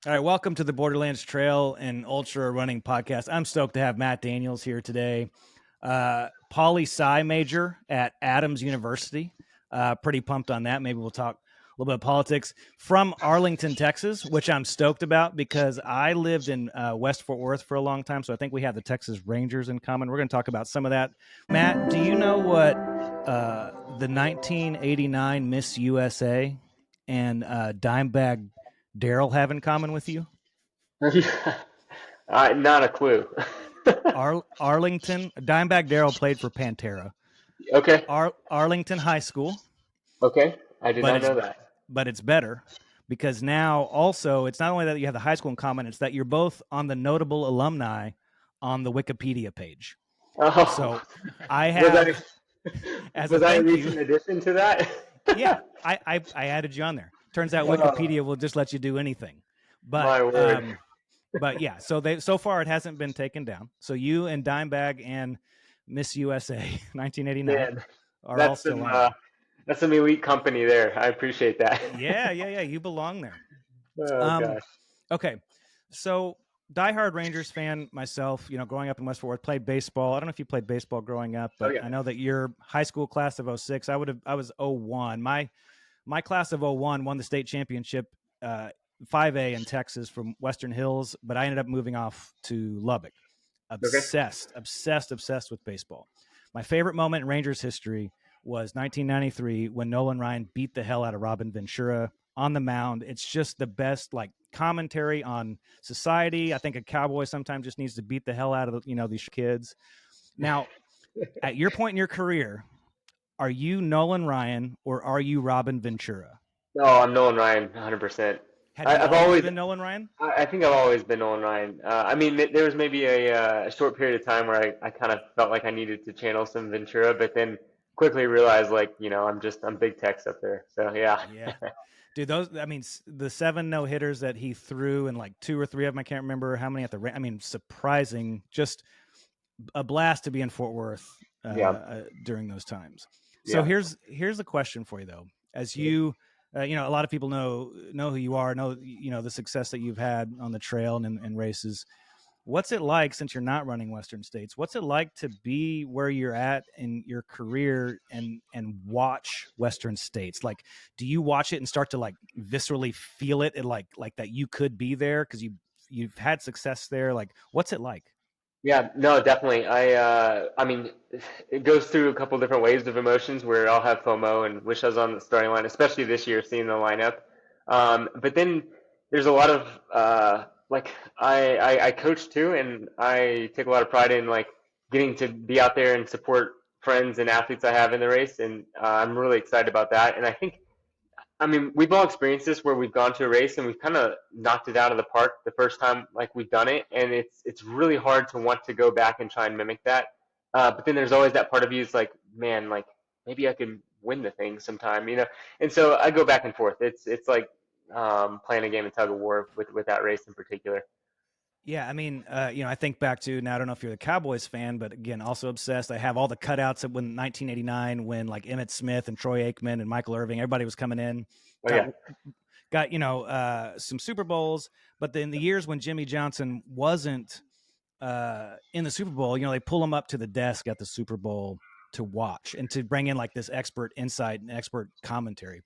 All right, welcome to the Borderlands Trail and Ultra Running Podcast. I'm stoked to have Matt Daniels here today. Poli Sci major at Adams University. Pretty pumped on that. Maybe we'll talk a little bit of politics. From Arlington, Texas, which I'm stoked about because I lived in West Fort Worth for a long time, so I think we have the Texas Rangers in common. We're going to talk about some of that. Matt, do you know what the 1989 Miss USA and Dimebag Daryl have in common with you? Not a clue. Arlington Dimebag Daryl played for Pantera. Okay. Arlington High School, Okay. I did but not it's know that. better because now also it's not only that you have the high school in common, it's that you're both on the notable alumni on the Wikipedia page. Oh, So I was I have, as a was I a thank you, recent addition to that? yeah, I added you on there. Turns out Oh, Wikipedia will just let you do anything. But my word. yeah, so far it hasn't been taken down. So you and Dimebag and Miss USA 1989 Man, are all that's still some on there. that's some elite company there. I appreciate that. Yeah. You belong there. Oh Um, gosh. okay, so diehard Rangers fan myself. Growing up in West Fort Worth, played baseball. I don't know if you played baseball growing up, Oh but yeah. I know that your high school class of '06. I was '01. My class of '01 won the state championship. 5A in Texas from Western Hills, but I ended up moving off to Lubbock. Okay. Obsessed with baseball. My favorite moment in Rangers history was 1993 when Nolan Ryan beat the hell out of Robin Ventura on the mound. It's just the best like commentary on society. I think a cowboy sometimes just needs to beat the hell out of these kids. Now, at your point in your career, are you Nolan Ryan or are you Robin Ventura? No, I'm Nolan Ryan, 100%. Have you I've always always, been Nolan Ryan? I think I've always been Nolan Ryan. I mean, there was maybe a short period of time where I kind of felt like I needed to channel some Ventura, but then quickly realized, like, I'm big Tex up there. So yeah. Yeah. Dude, the 7 no hitters that he threw and like 2 or 3 of them, I can't remember how many at the, surprising, just a blast to be in Fort Worth Yeah. during those times. So Yeah. here's the question for you though. As you, a lot of people know who you are, know the success that you've had on the trail and in races. What's it like since you're not running Western States? What's it like to be where you're at in your career and watch Western States? Like, do you watch it and start to like viscerally feel it and like that you could be there because you've had success there? Like, what's it like? Yeah, no, definitely. I mean, it goes through a couple different waves of emotions where I'll have FOMO and wish I was on the starting line, especially this year, seeing the lineup. But then there's a lot of like I coach too, and I take a lot of pride in like getting to be out there and support friends and athletes I have in the race, and I'm really excited about that. And I mean, we've all experienced this where we've gone to a race and we've kind of knocked it out of the park the first time like we've done it, and it's really hard to want to go back and try and mimic that. But then there's always that part of you is like, man, like maybe I could win the thing sometime. And so I go back and forth. It's like playing a game of tug of war with that race in particular. Yeah, I think back to now. I don't know if you're a Cowboys fan, but again, also obsessed. I have all the cutouts of when 1989, when like Emmitt Smith and Troy Aikman and Michael Irving, everybody was coming in. Oh Got yeah, some Super Bowls, but then the years when Jimmy Johnson wasn't in the Super Bowl, they pull him up to the desk at the Super Bowl to watch and to bring in like this expert insight and expert commentary.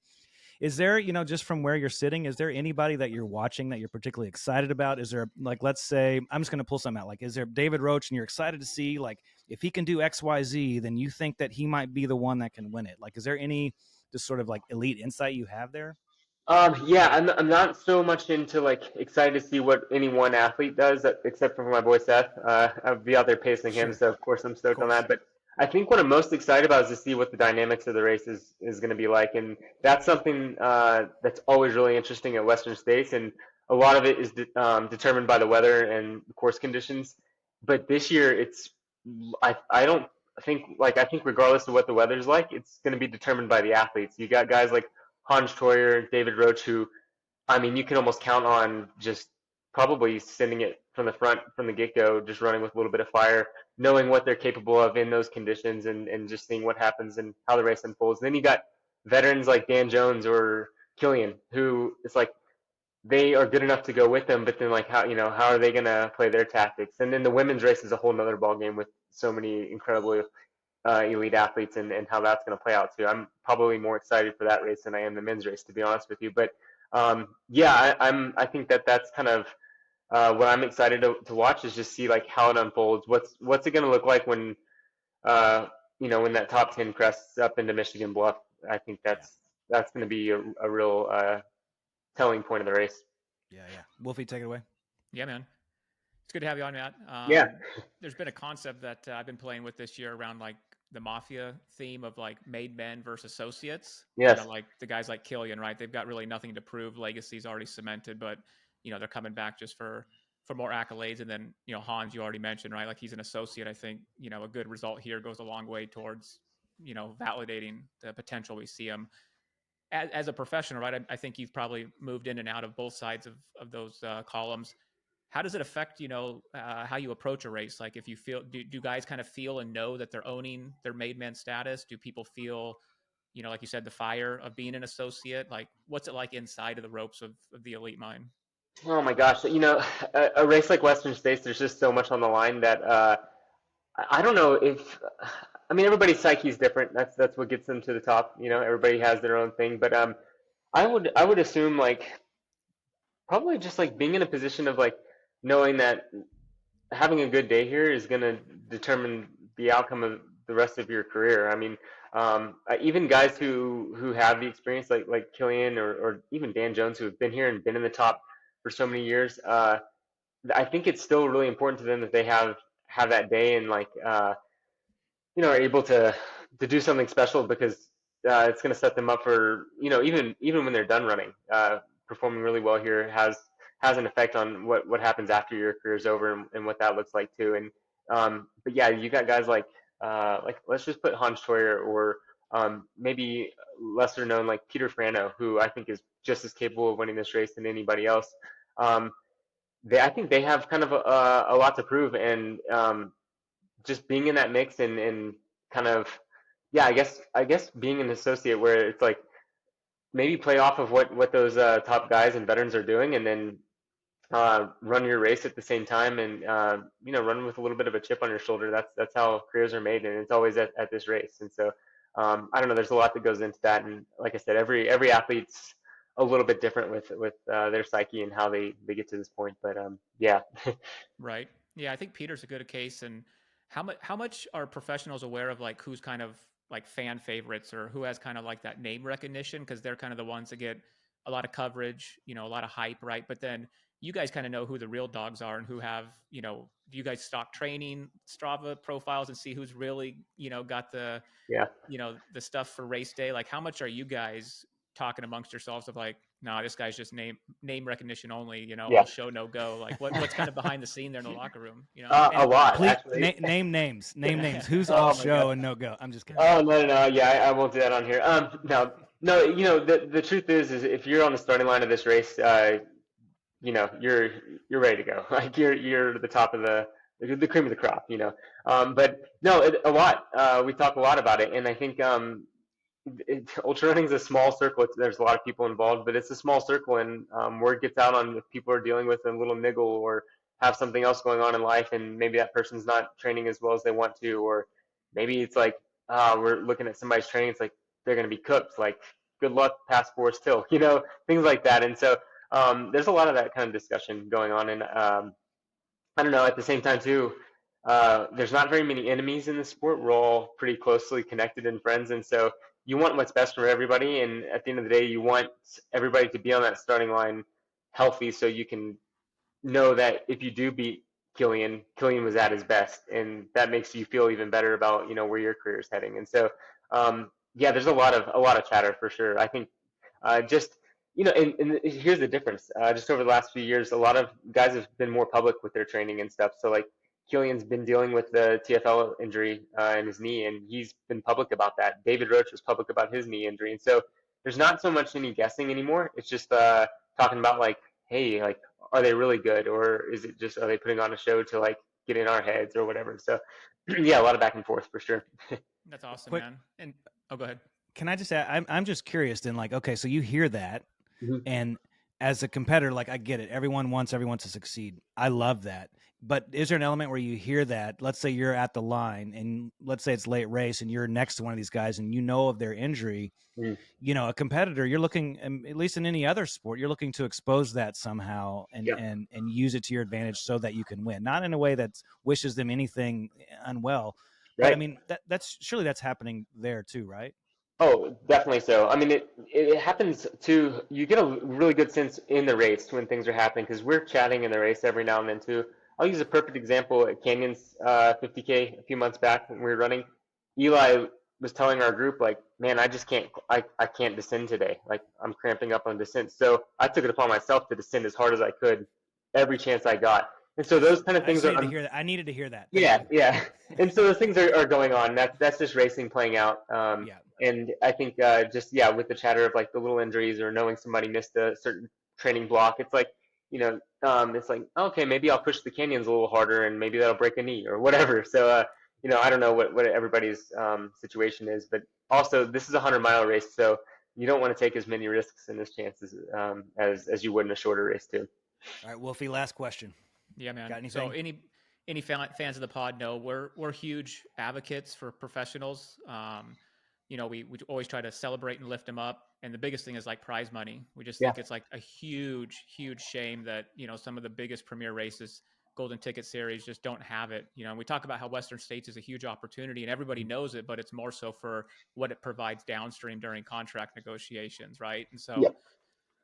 Is there, just from where you're sitting, is there anybody that you're watching that you're particularly excited about? Is there, like, let's say, I'm just going to pull something out. Like, is there David Roach and you're excited to see, like, if he can do X, Y, Z, then you think that he might be the one that can win it? Like, is there any just sort of like elite insight you have there? yeah, I'm not so much into like excited to see what any one athlete does, except for my boy Seth. I'll be out there pacing him, Sure, so of course I'm of stoked on course. that. But I think what I'm most excited about is to see what the dynamics of the race is going to be like, and that's something that's always really interesting at Western States, and a lot of it is determined by the weather and course conditions. But this year, I don't think like I think regardless of what the weather's like, it's going to be determined by the athletes. You got guys like Hans Troyer, David Roach, who, I mean, you can almost count on just probably sending it from the front, from the get go, just running with a little bit of fire, knowing what they're capable of in those conditions and just seeing what happens and how the race unfolds. And then you got veterans like Dan Jones or Killian, who it's like they are good enough to go with them, but then like how are they gonna play their tactics? And then the women's race is a whole nother ball game with so many incredibly elite athletes and how that's going to play out too. I'm probably more excited for that race than I am the men's race, to be honest with you. But yeah, I think that's kind of what I'm excited to watch is just see like how it unfolds. What's it going to look like when uh, when that top 10 crests up into Michigan Bluff? I think Yeah. that's going to be a real telling point of the race. Yeah. Wolfie, take it away. Yeah, man. It's good to have you on, Matt. Yeah. There's been a concept that I've been playing with this year around like the mafia theme of like made men versus associates. Yes. Like the guys like Killian, right? They've got really nothing to prove. Legacy's already cemented, but they're coming back just for more accolades. And then Hans, you already mentioned, right? Like he's an associate. I think a good result here goes a long way towards validating the potential we see him as a professional, right? I think you've probably moved in and out of both sides of those columns. How does it affect how you approach a race? Like if you feel do guys kind of feel and know that they're owning their made man status? Do people feel like you said, the fire of being an associate? Like what's it like inside of the ropes of the elite mine? Oh my gosh, a race like Western States, there's just so much on the line that I don't know if I mean everybody's psyche is different. That's what gets them to the top. Everybody has their own thing, but I would assume like probably just like being in a position of like knowing that having a good day here is going to determine the outcome of the rest of your career. I mean, even guys who have the experience like Killian or even Dan Jones who have been here and been in the top for so many years. I think it's still really important to them that they have that day and like are able to do something special because it's going to set them up for even when they're done running. Performing really well here has an effect on what happens after your career's over and what that looks like too. And but yeah, you got guys like let's just put Hans Troyer or maybe lesser known like Peter Frano, who I think is just as capable of winning this race than anybody else. I think they have kind of a lot to prove, and just being in that mix and kind of yeah, I guess being an associate where it's like maybe play off of what those top guys and veterans are doing, and then run your race at the same time, and run with a little bit of a chip on your shoulder. That's how careers are made, and it's always at this race. And so I don't know. There's a lot that goes into that, and like I said, every athlete's a little bit different with their psyche and how they get to this point. But yeah. Right. Yeah, I think Peter's a good case. And how much are professionals aware of like who's kind of like fan favorites or who has kind of like that name recognition? Because they're kind of the ones that get a lot of coverage, a lot of hype, right? But then you guys kind of know who the real dogs are and who have, do you guys stock training Strava profiles and see who's really, got the, Yeah. The stuff for race day? Like how much are you guys talking amongst yourselves of like, no, this guy's just name recognition only, Yeah. all show, no go. Like what's kind of behind the scene there in the locker room, A lot Please, actually. name names. Name names. Who's Oh all my show God. and no go? I'm just kidding. Oh no, yeah, I won't do that on here. No, the truth is if you're on the starting line of this race, you're ready to go. Like you're the top of the cream of the crop. But no, a lot. We talk a lot about it, and I think ultra running is a small circle. There's a lot of people involved, but it's a small circle, and word gets out on if people are dealing with a little niggle or have something else going on in life, and maybe that person's not training as well as they want to, or maybe it's like we're looking at somebody's training, it's like they're going to be cooked. Like good luck, pass forward still, things like that. And so there's a lot of that kind of discussion going on, and I don't know. At the same time, too, there's not very many enemies in the sport. We're all pretty closely connected and friends, and so you want what's best for everybody. And at the end of the day, you want everybody to be on that starting line healthy, so you can know that if you do beat Killian was at his best, and that makes you feel even better about where your career is heading. And so, yeah, there's a lot of chatter for sure. I think just and here's the difference. Just over the last few years, a lot of guys have been more public with their training and stuff. So like Killian's been dealing with the TFL injury in his knee, and he's been public about that. David Roach was public about his knee injury, and so there's not so much any guessing anymore. It's just talking about like, hey, like, are they really good, or is it just are they putting on a show to like get in our heads or whatever? So yeah, a lot of back and forth for sure. That's awesome, Quick, man. And go ahead. can I just add, I'm just curious then, like, okay, so you hear that, Mhm. and as a competitor, like I get it. Everyone wants everyone to succeed. I love that. But is there an element where you hear that? Let's say you're at the line and let's say it's late race and you're next to one of these guys and you know of their injury. Mm. A competitor, you're looking, at least in any other sport, you're looking to expose that somehow and Yeah. and use it to your advantage so that you can win. Not in a way that wishes them anything unwell, but I Right. mean that's surely that's happening there too, right? Oh, definitely so. I mean, it happens too. You get a really good sense in the race when things are happening because we're chatting in the race every now and then too. I'll use a perfect example at Canyons 50K a few months back when we were running. Eli was telling our group like, "Man, I just can't. I can't descend today. Like I'm cramping up on descent." So I took it upon myself to descend as hard as I could every chance I got. And so those kind of I things just needed to are hear that. I needed to hear that. Thank yeah, you. yeah. And so those things are going on. That's just racing playing out. Yeah. And I think just yeah, with the chatter of like the little injuries or knowing somebody missed a certain training block, it's like it's like okay, maybe I'll push the canyons a little harder and maybe that'll break a knee or whatever. So I don't know what everybody's situation is, but also this is a 100-mile race, so you don't want to take as many risks and as chances as you would in a shorter race too. All right, Wolfie, last question. Yeah, man. Got anything? So any fans of the pod know we're huge advocates for professionals. We always try to celebrate and lift them up. And the biggest thing is like prize money. We just Yeah. think it's like a huge, huge shame that some of the biggest premier races, Golden Ticket Series, just don't have it. And we talk about how Western States is a huge opportunity, and everybody knows it, but it's more so for what it provides downstream during contract negotiations, right? And so. Yeah.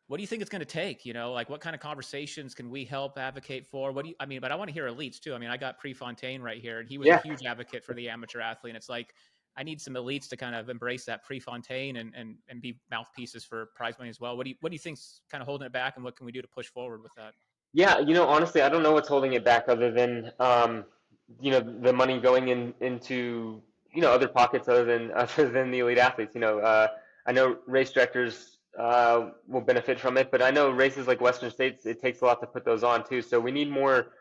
What do you think it's going to take? Like what kind of conversations can we help advocate for? But I want to hear elites too. I mean, I got Prefontaine right here, and he was a huge advocate for the amateur athlete. And it's like, I need some elites to kind of embrace that Prefontaine and be mouthpieces for prize money as well. What do you think's kind of holding it back, and what can we do to push forward with that? Yeah, honestly, I don't know what's holding it back other than the money going into other pockets other than the elite athletes. I know race directors will benefit from it, but I know races like Western States, it takes a lot to put those on too. So we need more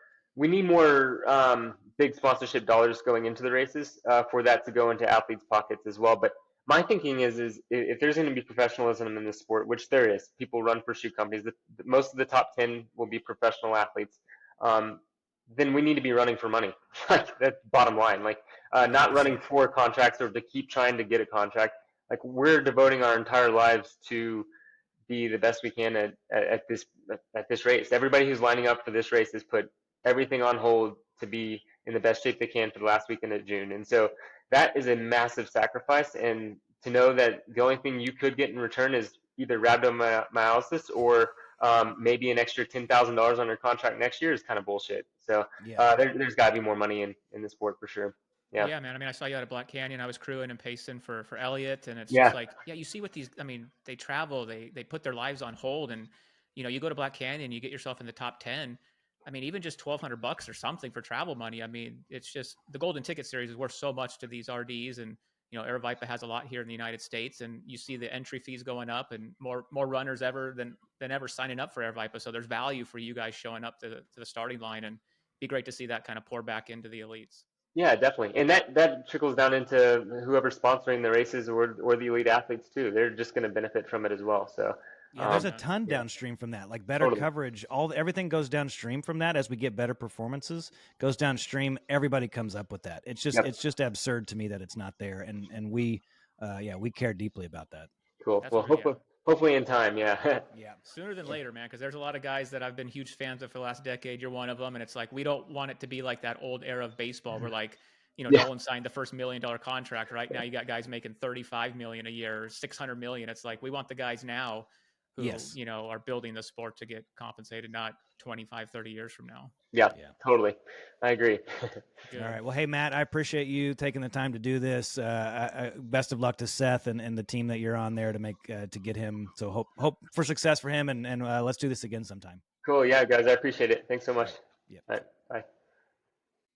big sponsorship dollars going into the races for that to go into athletes' pockets as well. But my thinking is if there's going to be professionalism in this sport, which there is, people run for shoe companies. Most of the top 10 will be professional athletes. Then we need to be running for money. Like that's bottom line. Like not running for contracts or to keep trying to get a contract. Like we're devoting our entire lives to be the best we can at this race. Everybody who's lining up for this race has put everything on hold to be in the best shape they can for the last weekend of June. And so that is a massive sacrifice. And to know that the only thing you could get in return is either rhabdomyolysis or maybe an extra $10,000 on your contract next year is kind of bullshit. So there's got to be more money in the sport for sure. Yeah. Yeah, man. I mean, I saw you at a Black Canyon. I was crewing and pacing for Elliot, and it's Yeah. just like, you see what these. I mean, they travel, they put their lives on hold, and you go to Black Canyon, you get yourself in the top 10. I mean, even just $1,200 or something for travel money. I mean, it's just the Golden Ticket Series is worth so much to these RDs, and Aravaipa has a lot here in the United States, and you see the entry fees going up, and more runners than ever signing up for Aravaipa. So there's value for you guys showing up to the starting line, and be great to see that kind of pour back into the elites. Yeah, definitely. And that trickles down into whoever's sponsoring the races or the elite athletes too. They're just going to benefit from it as well. So there's a ton downstream from that, like better coverage. Everything goes downstream from that. As we get better performances, goes downstream. Everybody comes up with that. It's just absurd to me that it's not there, and we care deeply about that. Cool. Well, hopefully in time. Yeah. Yeah. Sooner than later, man. Because there's a lot of guys that I've been huge fans of for the last decade. You're one of them, and it's like we don't want it to be like that old era of baseball where like Nolan signed the first $1 million contract. Right now, you got guys making $35 million a year, $600 million. It's like we want the guys now who are building the sport to get compensated, not 25, 30 years from now. Yeah, totally. I agree. All right. Well, hey, Matt, I appreciate you taking the time to do this. Best of luck to Seth and the team that you're on there to make to get him. So hope for success for him, and let's do this again sometime. Cool. Yeah, guys, I appreciate it. Thanks so much. Yeah. All right. Bye.